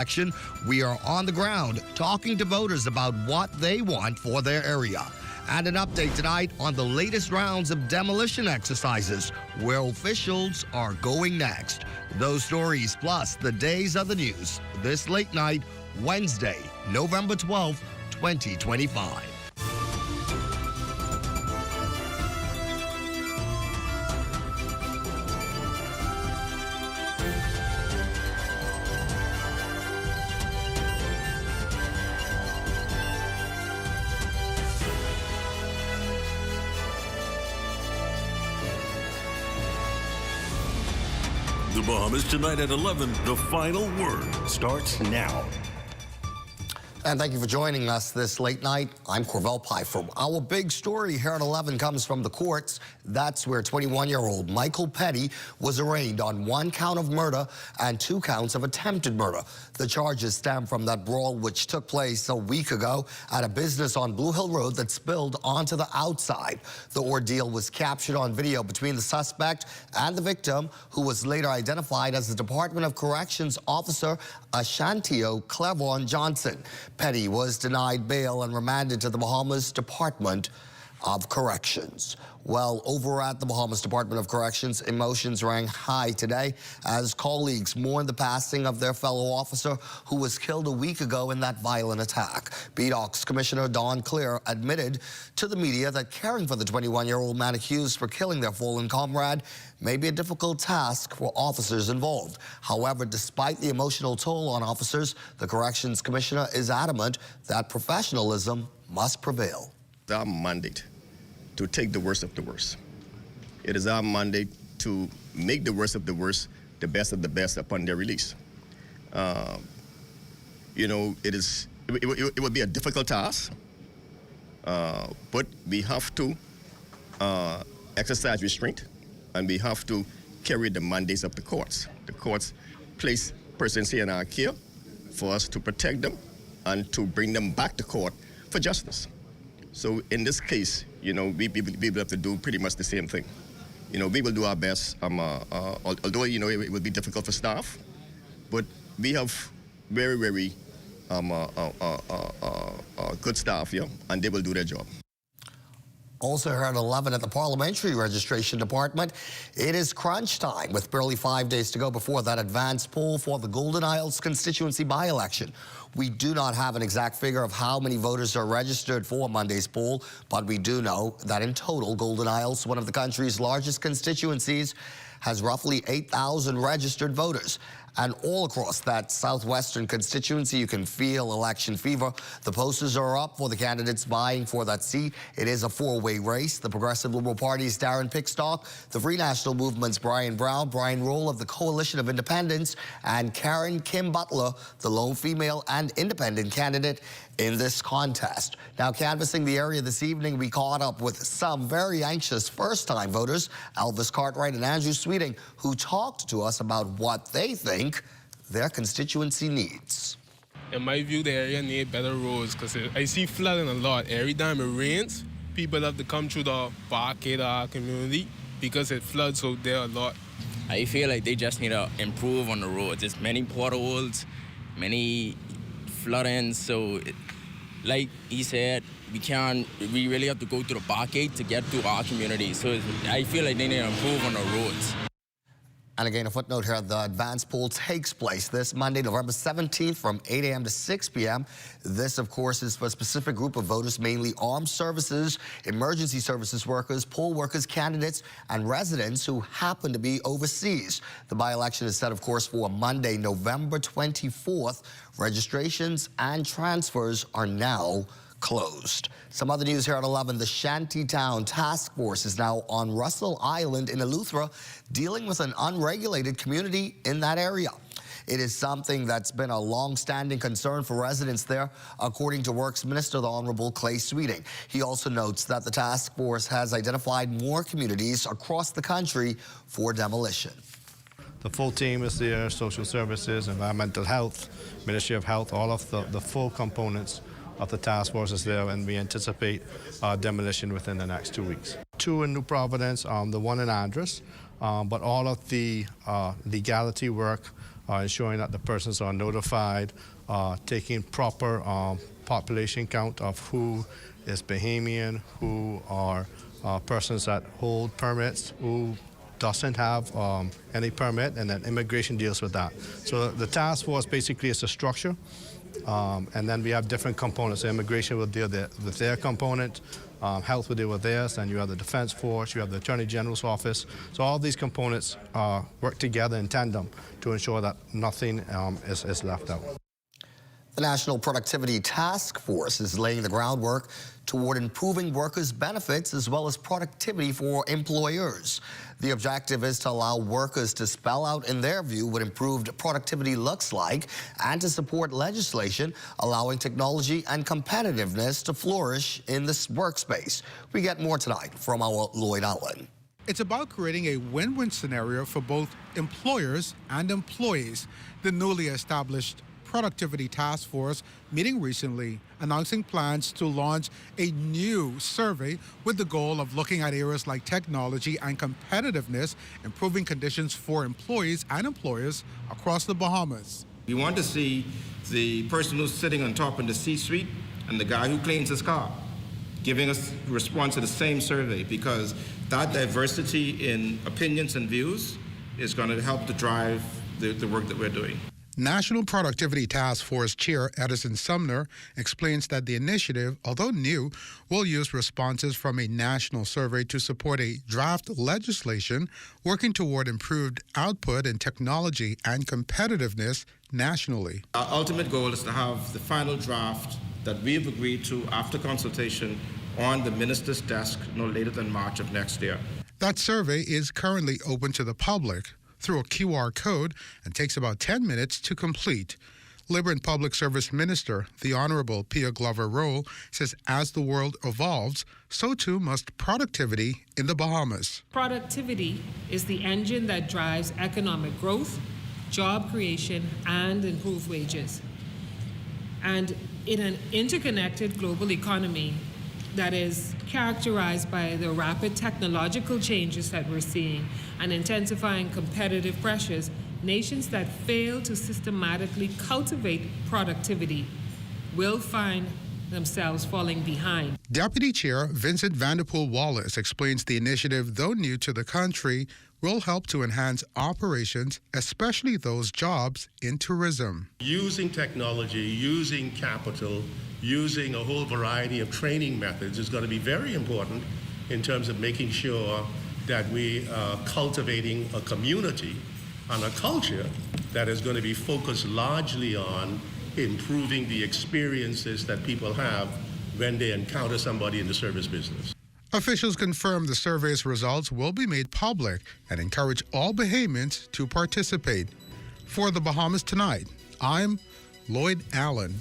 Action, we are on the ground talking to voters about what they want for their area. And an update tonight on the latest rounds of demolition exercises, where officials are going next. Those stories plus the days of the news this late night, Wednesday, November 12th, 2025. The Bahamas tonight at 11. The final word starts now. And thank you for joining us this late night. I'm Corvell Pfeiffer. Our big story here at 11 comes from the courts. That's where 21-year-old Michael Petty was arraigned on 1 count of murder and 2 counts of attempted murder. The charges stem from that brawl which took place a week ago at a business on Blue Hill Road that spilled onto the outside. The ordeal was captured on video between the suspect and the victim, who was later identified as the Department of Corrections officer Ashantio Cleavon Johnson. Petty was denied bail and remanded to the Bahamas Department of Corrections. Well, over at the Bahamas Department of Corrections, emotions rang high today as colleagues mourned the passing of their fellow officer who was killed a week ago in that violent attack. BDOC's Commissioner Don Clear admitted to the media that caring for the 21-year-old man accused for killing their fallen comrade may be a difficult task for officers involved. However, despite the emotional toll on officers, the Corrections Commissioner is adamant that professionalism must prevail. It's our mandate to take the worst of the worst. It is our mandate to make the worst of the worst the best of the best upon their release. You know, it would be a difficult task, but we have to exercise restraint, and we have to carry the mandates of the courts. The courts place persons here in our care for us to protect them and to bring them back to court for justice. So in this case, you know, we will have to do pretty much the same thing. You know, we will do our best, although, you know, it will be difficult for staff, but we have very, very good staff here, and they will do their job. Also here at 11 at the Parliamentary Registration Department, it is crunch time with barely 5 days to go before that advanced poll for the Golden Isles constituency by-election. We do not have an exact figure of how many voters are registered for Monday's poll, but we do know that in total, Golden Isles, one of the country's largest constituencies, has roughly 8,000 registered voters. And all across that southwestern constituency, you can feel election fever. The posters are up for the candidates vying for that seat. It is a 4-way race. The Progressive Liberal Party's Darren Pickstock, the Free National Movement's Brian Brown, Brian Roll of the Coalition of Independents, and Karen Kim Butler, the lone female and independent candidate in this contest. Now, canvassing the area this evening, we caught up with some very anxious first-time voters, Elvis Cartwright and Andrew Sweeting, who talked to us about what they think their constituency needs. In my view, the area needs better roads because I see flooding a lot. Every time it rains, people have to come through the barricade of our community because it floods out there a lot. I feel like they just need to improve on the roads. There's many potholes, many flooding, so like he said, we really have to go to the barricade to get to our community. So I feel like they need to improve on the roads. And again, a footnote here, the advanced poll takes place this Monday, November 17th from 8 a.m. to 6 p.m. This, of course, is for a specific group of voters, mainly armed services, emergency services workers, poll workers, candidates, and residents who happen to be overseas. The by-election is set, of course, for Monday, November 24th. Registrations and transfers are now closed. Some other news here at 11. The Shantytown Task Force is now on Russell Island in Eleuthera, dealing with an unregulated community in that area. It is something that's been a long-standing concern for residents there, according to Works Minister, the Honorable Clay Sweeting. He also notes that the task force has identified more communities across the country for demolition. The full team is there, social services, environmental health, Ministry of Health, all of the full components of the task force is there, and we anticipate demolition within the next 2 weeks. 2 in New Providence, the 1 in Andros, but all of the legality work ensuring that the persons are notified, taking proper population count of who is Bahamian, who are persons that hold permits, who doesn't have any permit, and then immigration deals with that. So the task force basically is a structure, and then we have different components. So immigration will deal with their component, health will deal with theirs, and you have the defense force, you have the Attorney General's office. So all these components work together in tandem to ensure that nothing is left out. The National Productivity Task Force is laying the groundwork toward improving workers' benefits as well as productivity for employers. The objective is to allow workers to spell out, in their view, what improved productivity looks like and to support legislation allowing technology and competitiveness to flourish in this workspace. We get more tonight from our Lloyd Allen. It's about creating a win-win scenario for both employers and employees. The newly established Productivity Task Force meeting recently, announcing plans to launch a new survey with the goal of looking at areas like technology and competitiveness, improving conditions for employees and employers across the Bahamas. We want to see the person who's sitting on top in the C-suite and the guy who cleans his car giving us a response to the same survey, because that diversity in opinions and views is going to help to drive the work that we're doing. National Productivity Task Force Chair Edison Sumner explains that the initiative, although new, will use responses from a national survey to support a draft legislation working toward improved output in technology and competitiveness nationally. Our ultimate goal is to have the final draft that we've agreed to after consultation on the minister's desk no later than March of next year. That survey is currently open to the public through a QR code and takes about 10 minutes to complete. Labor and Public Service Minister, the Honorable Pia Glover-Roll, says as the world evolves, so too must productivity in the Bahamas. Productivity is the engine that drives economic growth, job creation, and improved wages. And in an interconnected global economy that is characterized by the rapid technological changes that we're seeing and intensifying competitive pressures, nations that fail to systematically cultivate productivity will find themselves falling behind. Deputy Chair Vincent Vanderpool Wallace explains the initiative, though new to the country, will help to enhance operations, especially those jobs in tourism. Using technology, using capital, using a whole variety of training methods is going to be very important in terms of making sure that we are cultivating a community and a culture that is going to be focused largely on improving the experiences that people have when they encounter somebody in the service business. Officials confirm the survey's results will be made public and encourage all Bahamians to participate. For the Bahamas Tonight, I'm Lloyd Allen.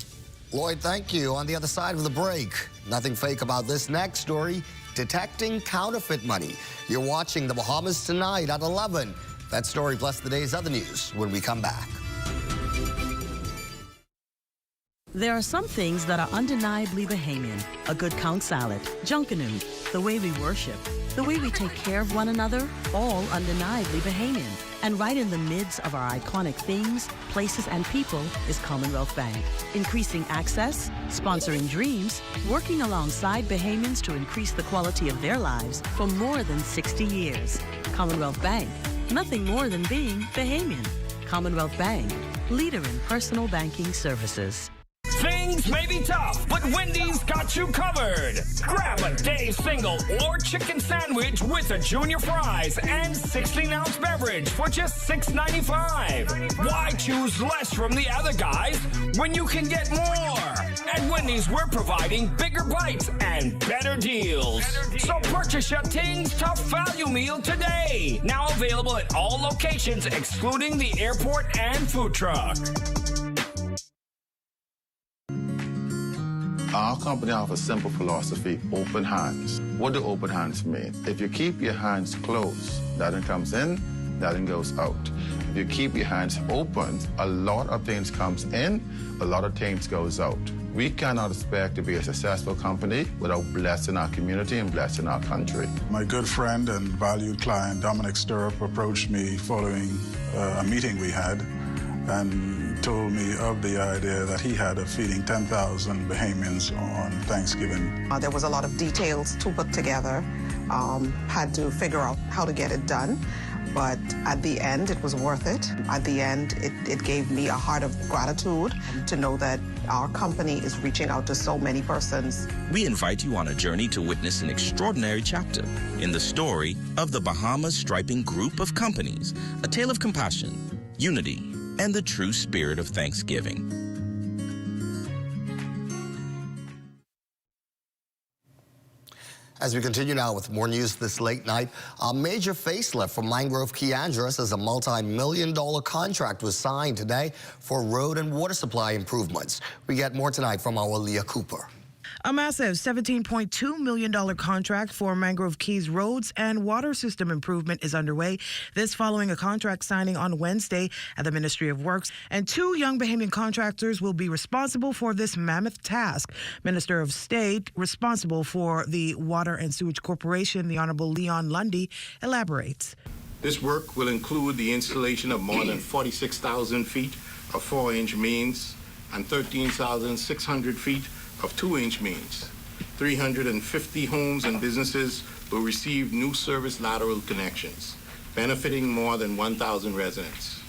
Lloyd, thank you. On the other side of the break, nothing fake about this next story, detecting counterfeit money. You're watching the Bahamas Tonight at 11. That story plus the day's other news when we come back. There are some things that are undeniably Bahamian. A good conch salad, junkanoo, the way we worship, the way we take care of one another, all undeniably Bahamian. And right in the midst of our iconic things, places, and people is Commonwealth Bank. Increasing access, sponsoring dreams, working alongside Bahamians to increase the quality of their lives for more than 60 years. Commonwealth Bank, nothing more than being Bahamian. Commonwealth Bank, leader in personal banking services. Things may be tough, but Wendy's got you covered. Grab a Dave single or chicken sandwich with a junior fries and 16-ounce beverage for just $6.95. Why choose less from the other guys when you can get more? At Wendy's, we're providing bigger bites and better deals. So purchase your Tings Tough Value Meal today. Now available at all locations excluding the airport and food truck. Our company offers a simple philosophy, open hands. What do open hands mean? If you keep your hands closed, nothing comes in, nothing goes out. If you keep your hands open, a lot of things comes in, a lot of things goes out. We cannot expect to be a successful company without blessing our community and blessing our country. My good friend and valued client, Dominic Stirrup, approached me following a meeting we had and told me of the idea that he had of feeding 10,000 Bahamians on Thanksgiving. There was a lot of details to put together, had to figure out how to get it done. But at the end, it was worth it. At the end, it gave me a heart of gratitude to know that our company is reaching out to so many persons. We invite you on a journey to witness an extraordinary chapter in the story of the Bahamas Striping Group of Companies, a tale of compassion, unity, and the true spirit of Thanksgiving. As we continue now with more news this late night, a major facelift for Mangrove Key Andros as a multi-million-dollar contract was signed today for road and water supply improvements. We get more tonight from our Leah Cooper. A massive $17.2 million contract for Mangrove Key's roads and water system improvement is underway. This following a contract signing on Wednesday at the Ministry of Works. And 2 young Bahamian contractors will be responsible for this mammoth task. Minister of State responsible for the Water and Sewage Corporation, the Honorable Leon Lundy, elaborates. This work will include the installation of more than 46,000 feet of 4-inch mains and 13,600 feet of 2-inch mains. 350 homes and businesses will receive new service lateral connections, benefiting more than 1,000 residents.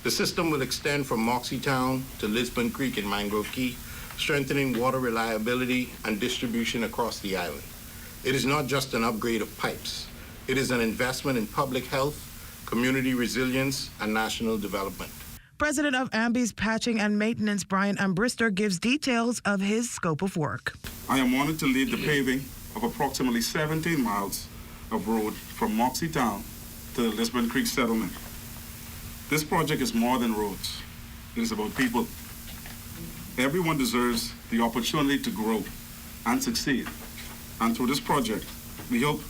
The system will extend from Moxie-Town to Lisbon Creek in Mangrove Key, strengthening water reliability and distribution across the island. It is not just an upgrade of pipes. It is an investment in public health, community resilience, and national development. President of AMBI's Patching and Maintenance, Brian Ambrister, gives details of his scope of work. I am honored to lead the paving of approximately 17 miles of road from Moxie Town to the Lisbon Creek settlement. This project is more than roads. It is about people. Everyone deserves the opportunity to grow and succeed. And through this project, we hope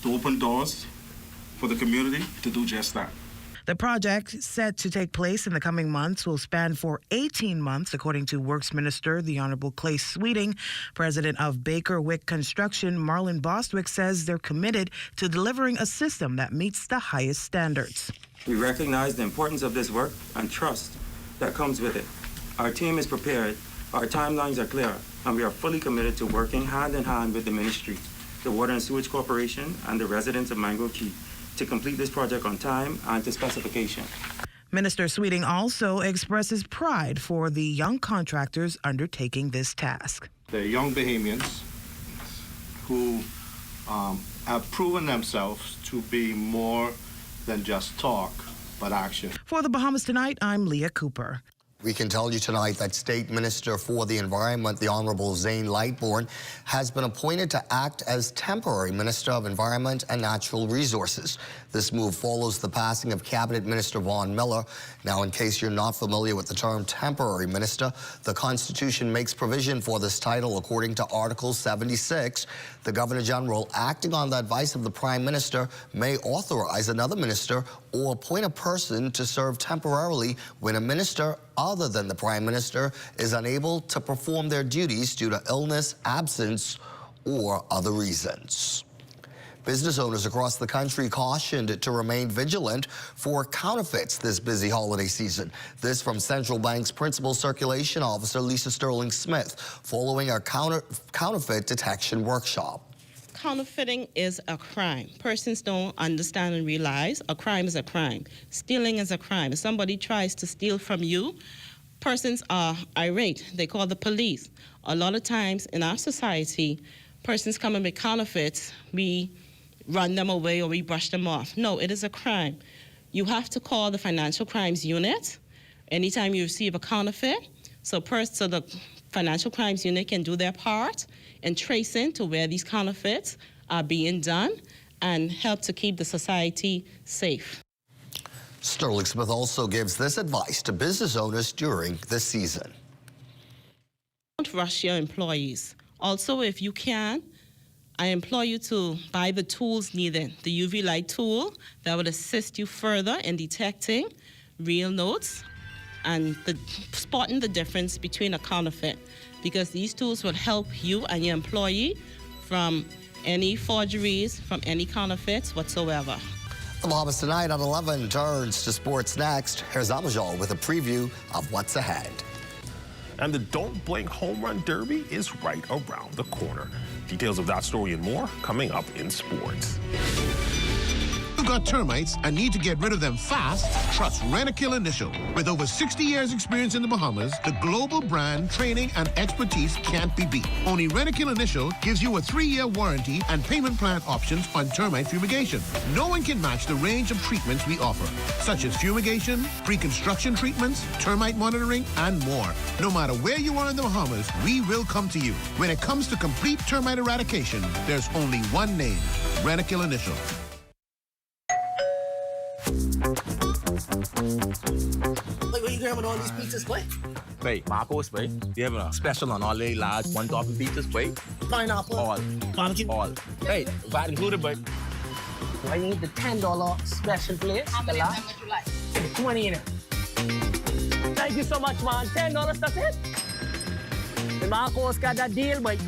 to open doors for the community to do just that. The project, set to take place in the coming months, will span for 18 months, according to Works Minister, the Honorable Clay Sweeting. President of Baker Wick Construction, Marlon Bostwick, says they're committed to delivering a system that meets the highest standards. We recognize the importance of this work and trust that comes with it. Our team is prepared, our timelines are clear, and we are fully committed to working hand in hand with the ministry, the Water and Sewage Corporation, and the residents of Mangrove Key to complete this project on time and to specification. Minister Sweeting also expresses pride for the young contractors undertaking this task. They're young Bahamians who have proven themselves to be more than just talk, but action. For the Bahamas Tonight, I'm Leah Cooper. We can tell you tonight that State Minister for the Environment, the Honorable Zane Lightbourne, has been appointed to act as temporary Minister of Environment and Natural Resources. This move follows the passing of Cabinet Minister Vaughn Miller. Now, in case you're not familiar with the term temporary minister, the Constitution makes provision for this title according to Article 76. The Governor General, acting on the advice of the Prime Minister, may authorize another minister or appoint a person to serve temporarily when a minister other than the Prime Minister is unable to perform their duties due to illness, absence, or other reasons. Business owners across the country cautioned to remain vigilant for counterfeits this busy holiday season. This from Central Bank's Principal Circulation Officer Lisa Sterling Smith, following a counterfeit detection workshop. Counterfeiting is a crime. Persons don't understand and realize a crime is a crime. Stealing is a crime. If somebody tries to steal from you, persons are irate. They call the police. A lot of times in our society, persons come and make counterfeits. We run them away or we brush them off. No, it is a crime. You have to call the Financial Crimes Unit anytime you receive a counterfeit. So the Financial Crimes Unit can do their part in tracing to where these counterfeits are being done and help to keep the society safe. Sterling Smith also gives this advice to business owners during this season. Don't rush your employees. Also, if you can, I implore you to buy the tools needed. The UV light tool that will assist you further in detecting real notes and spotting the difference between a counterfeit, because these tools will help you and your employee from any forgeries, from any counterfeits whatsoever. The Bahamas Tonight at 11 turns to sports next. Here's Amajal with a preview of what's ahead. And the Don't Blink Home Run Derby is right around the corner. Details of that story and more coming up in sports. You've got termites and need to get rid of them fast? Trust Rentokil Initial. With over 60 years experience in the Bahamas, the global brand, training, and expertise can't be beat. Only Rentokil Initial gives you a 3-year warranty and payment plan options on termite fumigation. No one can match the range of treatments we offer, such as fumigation, pre-construction treatments, termite monitoring, and more. No matter where you are in the Bahamas, we will come to you. When it comes to complete termite eradication, there's only one name, Rentokil Initial. Wait, what are you grabbing all these pizzas, boy? Wait, Marcos, wait. You have a special on all the large one-topping pizzas, wait. Pineapple. All. Barbecue. All. Hey, VAT included, but. Why you need the $10 special place? How many would you like? 20 in it. Thank you so much, man. $10, that's it. The Marcos got that deal, boy.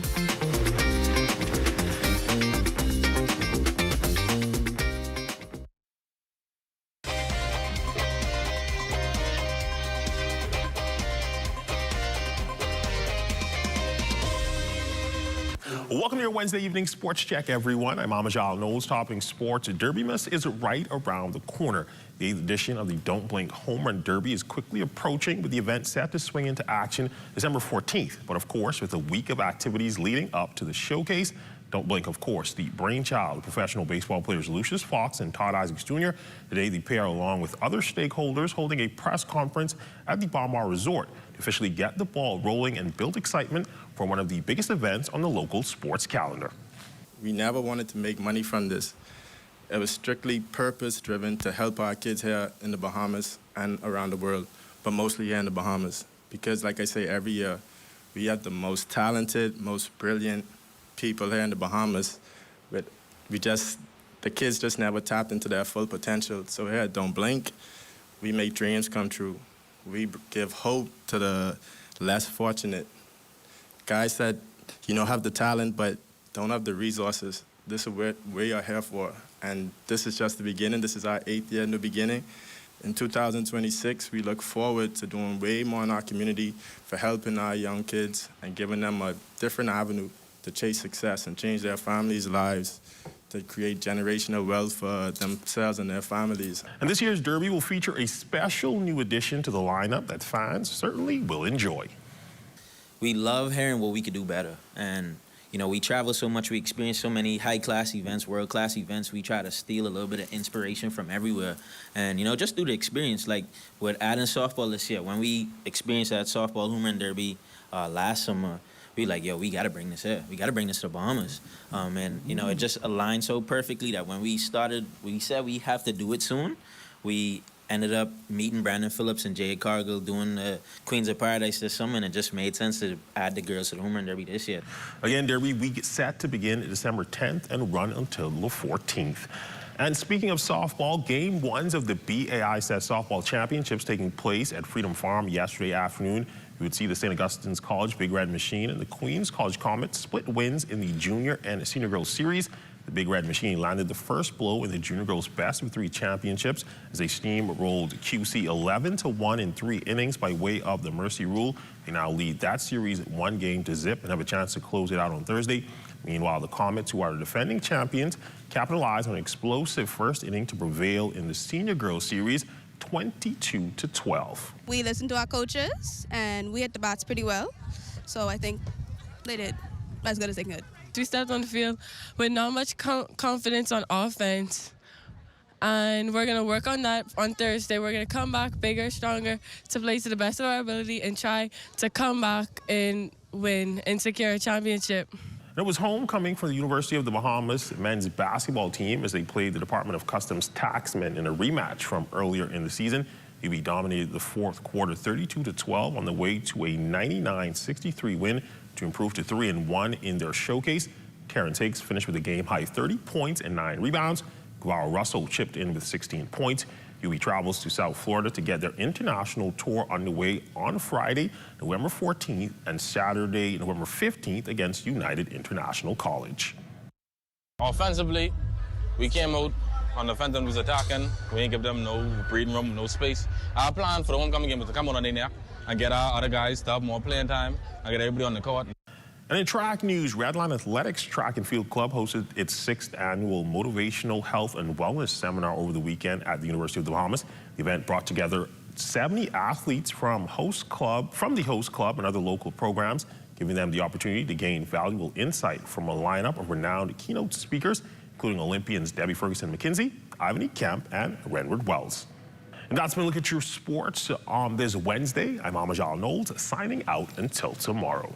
Welcome to your Wednesday evening sports check, everyone. I'm Amajal Knowles, topping sports. Derbymas is right around the corner. The 8th edition of the Don't Blink Home Run Derby is quickly approaching, with the event set to swing into action December 14th. But of course, with a week of activities leading up to the showcase, Don't Blink, of course, the brainchild of professional baseball players Lucius Fox and Todd Isaacs Jr. Today, the pair, along with other stakeholders, holding a press conference at the Bahamas Resort to officially get the ball rolling and build excitement for one of the biggest events on the local sports calendar. We never wanted to make money from this. It was strictly purpose-driven to help our kids here in the Bahamas and around the world, but mostly here in the Bahamas. Because, like I say, every year, we have the most talented, most brilliant people here in the Bahamas, but the kids just never tapped into their full potential. So here at Don't Blink, we make dreams come true. We give hope to the less fortunate. Guys that, have the talent but don't have the resources. This is what we are here for. And this is just the beginning. This is our 8th year in the beginning. In 2026, we look forward to doing way more in our community for helping our young kids and giving them a different avenue to chase success and change their families' lives, to create generational wealth for themselves and their families. And this year's Derby will feature a special new addition to the lineup that fans certainly will enjoy. We love hearing what we could do better. And, we travel so much, we experience so many high-class events, world-class events. We try to steal a little bit of inspiration from everywhere. And, just through the experience, like with adding softball this year, when we experienced that softball home run derby last summer, we like, yo, we got to bring this here. We got to bring this to the Bahamas. And, it just aligned so perfectly that when we started, we said we have to do it soon. We ended up meeting Brandon Phillips and Jay Cargill doing the Queens of Paradise this summer, and it just made sense to add the girls to the home run derby this year. Again, Derby week set to begin December 10th and run until the 14th. And speaking of softball, Game 1s of the BAI-set Softball Championships taking place at Freedom Farm yesterday afternoon. You would see the St. Augustine's College Big Red Machine and the Queens College Comets split wins in the Junior and Senior Girls Series. The Big Red Machine landed the first blow in the Junior Girls Best of 3 championships as they steamrolled QC 11-1 in 3 innings by way of the Mercy Rule. They now lead that series 1-0 and have a chance to close it out on Thursday. Meanwhile, the Comets, who are the defending champions, capitalized on an explosive first inning to prevail in the Senior Girls Series 22-12. We listened to our coaches and we hit the bats pretty well. So I think they did as good as they could. We stepped on the field with not much confidence on offense. And we're going to work on that on Thursday. We're going to come back bigger, stronger, to play to the best of our ability and try to come back and win and secure a championship. It was homecoming for the University of the Bahamas men's basketball team as they played the Department of Customs taxmen in a rematch from earlier in the season. UB dominated the fourth quarter 32-12 on the way to a 99-63 win to improve to 3-1 in their showcase. Karen Takes finished with a game-high 30 points and 9 rebounds. Guau Russell chipped in with 16 points. UB travels to South Florida to get their international tour underway on Friday, November 14th, and Saturday, November 15th against United International College. Offensively, we came out On the Phantom was attacking. We ain't give them no breathing room, no space. Our plan for the homecoming game was to come on in there and get our other guys to have more playing time and get everybody on the court. And in track news, Redline Athletics Track and Field Club hosted its 6th annual Motivational Health and Wellness Seminar over the weekend at the University of the Bahamas. The event brought together 70 athletes from the host club and other local programs, giving them the opportunity to gain valuable insight from a lineup of renowned keynote speakers, including Olympians Debbie Ferguson-McKenzie, Ivan E. Kemp, and Renward Wells. And that's been a look at your sports on this Wednesday. I'm Amajal Knowles, signing out until tomorrow.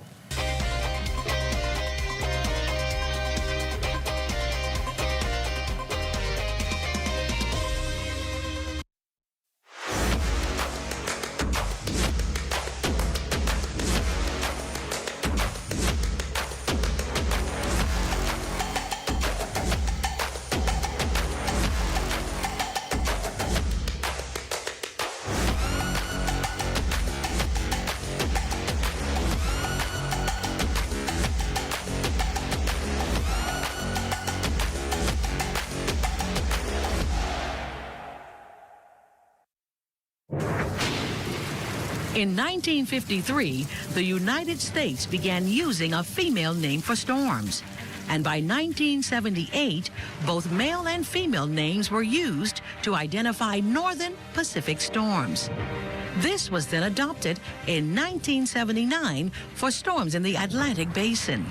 In 1953, the United States began using a female name for storms. And by 1978, both male and female names were used to identify northern Pacific storms. This was then adopted in 1979 for storms in the Atlantic Basin.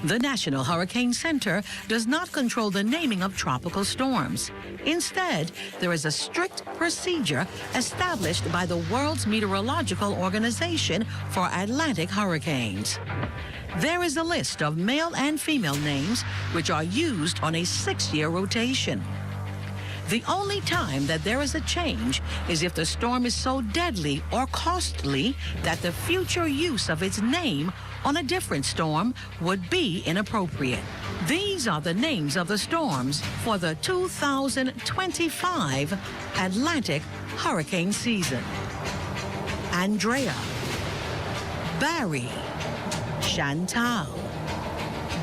The National Hurricane Center does not control the naming of tropical storms. Instead, there is a strict procedure established by the World's Meteorological Organization for Atlantic hurricanes. There is a list of male and female names which are used on a 6-year rotation. The only time that there is a change is if the storm is so deadly or costly that the future use of its name on a different storm would be inappropriate. These are the names of the storms for the 2025 Atlantic hurricane season: Andrea, Barry, Chantal,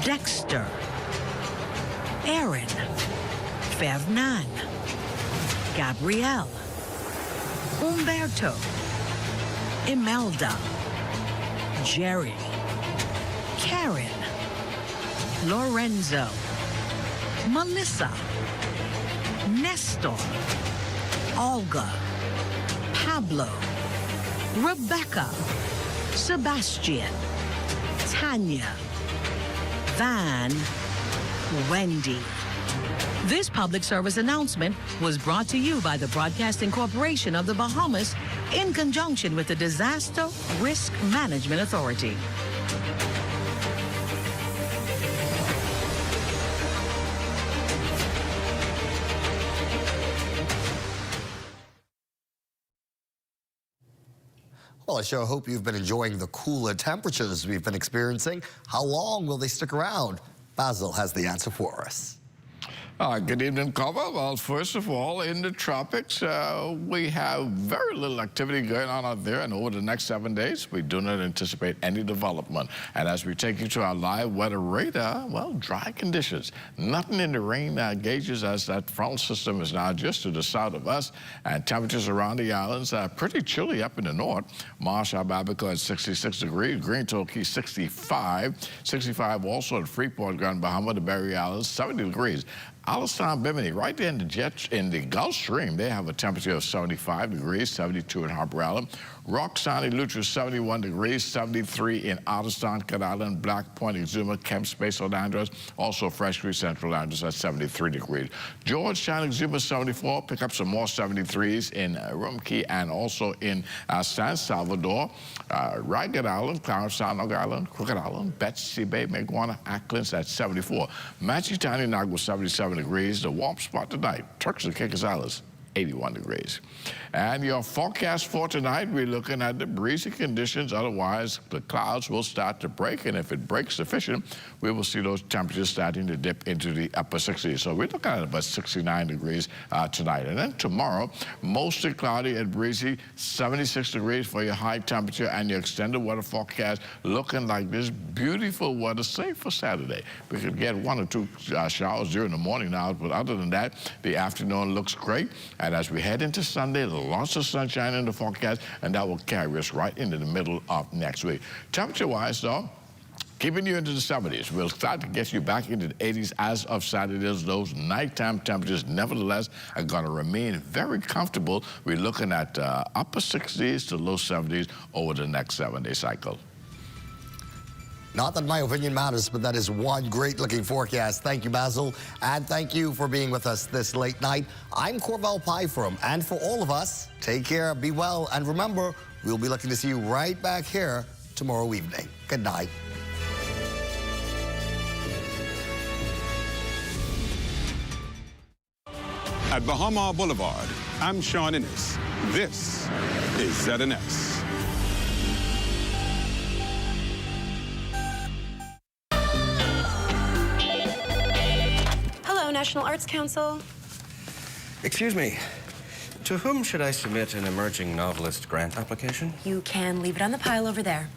Dexter, Aaron, Fernand, Gabrielle, Umberto, Imelda, Jerry, Karen, Lorenzo, Melissa, Nestor, Olga, Pablo, Rebecca, Sebastian, Tanya, Van, Wendy. This public service announcement was brought to you by the Broadcasting Corporation of the Bahamas in conjunction with the Disaster Risk Management Authority. Well, I sure hope you've been enjoying the cooler temperatures we've been experiencing. How long will they stick around? Basil has the answer for us. Good evening, Carver. Well, first of all, in the tropics, we have very little activity going on out there, and over the next 7 days, we do not anticipate any development. And as we take you to our live weather radar, well, dry conditions. Nothing in the rain gauges as that frontal system is now just to the south of us, and temperatures around the islands are pretty chilly up in the north. Marshall, Babico at 66 degrees, Green Turkey 65, 65 also at Freeport, Grand Bahama, the Berry Islands, 70 degrees. Allenstown, Bimini, right there in the Gulf Stream, they have a temperature of 75 degrees, 72 in Harper Island. Rock Sound, Eleuthera, 71 degrees, 73 in Allenstown, Cat Island, Black Point, Exuma, Kemp, Space, Los Angeles, also Fresh Creek, Central Angeles at 73 degrees. Georgetown, Exuma, 74, pick up some more 73s in Rumkey and also in San Salvador. Ragged Island, Clarence Sound, Island, Crooked Island, Betsy Bay, Maguana, Acklands at 74. Matchitown, Nagua, 77 degrees. The warm spot tonight, Turks and Caicos Islands, 81 degrees. And your forecast for tonight, we're looking at the breezy conditions. Otherwise, the clouds will start to break. And if it breaks sufficient, we will see those temperatures starting to dip into the upper 60s. So we're looking at about 69 degrees tonight. And then tomorrow, mostly cloudy and breezy, 76 degrees for your high temperature, and your extended weather forecast looking like this beautiful weather, safe for Saturday. We could get 1 or 2 showers during the morning now, but other than that, the afternoon looks great. And as we head into Sunday, lots of sunshine in the forecast, and that will carry us right into the middle of next week. Temperature-wise, though, keeping you into the 70s. We'll start to get you back into the 80s as of Saturday. Those nighttime temperatures, nevertheless, are going to remain very comfortable. We're looking at upper 60s to low 70s over the next 7-day cycle. Not that my opinion matters, but that is one great-looking forecast. Thank you, Basil, and thank you for being with us this late night. I'm Corvell Pyfrom, and for all of us, take care, be well, and remember, we'll be looking to see you right back here tomorrow evening. Good night. At Bahama Boulevard, I'm Sean Innes. This is ZNS. National Arts Council. Excuse me. To whom should I submit an emerging novelist grant application? You can leave it on the pile over there.